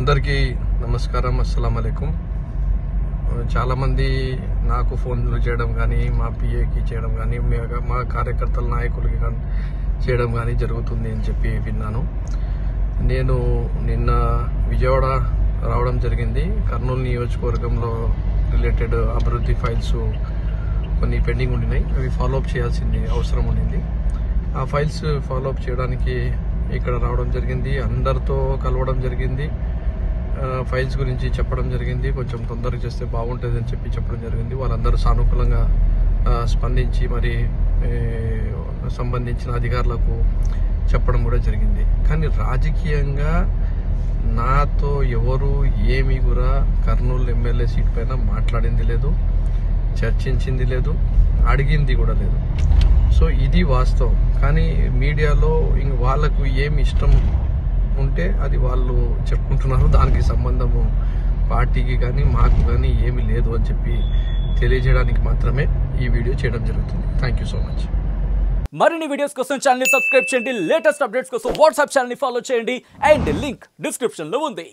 అందరికీ నమస్కారం, అస్సలాము అలైకుం. చాలామంది నాకు ఫోన్లు చేయడం కానీ, మా పిఏకి చేయడం కానీ, మా కార్యకర్తల నాయకులకి కానీ చేయడం కానీ జరుగుతుంది అని చెప్పి విన్నాను. నేను నిన్న విజయవాడ రావడం జరిగింది. కర్నూలు నియోజకవర్గంలో రిలేటెడ్ అభివృద్ధి ఫైల్స్ కొన్ని పెండింగ్ ఉండినాయి. అవి ఫాలోఅప్ చేయాల్సింది అవసరం ఉండింది. ఆ ఫైల్స్ ఫాలోఅప్ చేయడానికి ఇక్కడ రావడం జరిగింది. అందరితో కలవడం జరిగింది. ఫైల్స్ గురించి చెప్పడం జరిగింది. కొంచెం తొందరగా చేస్తే బాగుంటుంది అని చెప్పడం జరిగింది. వాళ్ళందరూ సానుకూలంగా స్పందించి మరి సంబంధించిన అధికారులకు చెప్పడం కూడా జరిగింది. కానీ రాజకీయంగా నాతో ఎవరు ఏమి కూడా కర్నూలు ఎమ్మెల్యే సీట్ పైన మాట్లాడింది లేదు, చర్చించింది లేదు, అడిగింది కూడా లేదు. సో ఇది వాస్తవం. కానీ మీడియాలో ఇంక వాళ్ళకు ఏమి ఇష్టం ఉంటే అది వాళ్ళు చెప్పుకుంటున్నారు. దానికి సంబంధము పార్టీకి కానీ మాకు కానీ ఏమీ లేదు అని చెప్పి తెలియజేయడానికి మాత్రమే ఈ వీడియో చేయడం జరుగుతుంది. Thank you so much. మరిన్ని వీడియోస్ కోసం ఛానల్ ని సబ్స్క్రైబ్ చేయండి. లేటెస్ట్ అప్డేట్స్ కోసం వాట్సాప్ ఛానల్ ని ఫాలో చేయండి. అండ్ లింక్ డిస్క్రిప్షన్ లో ఉంది.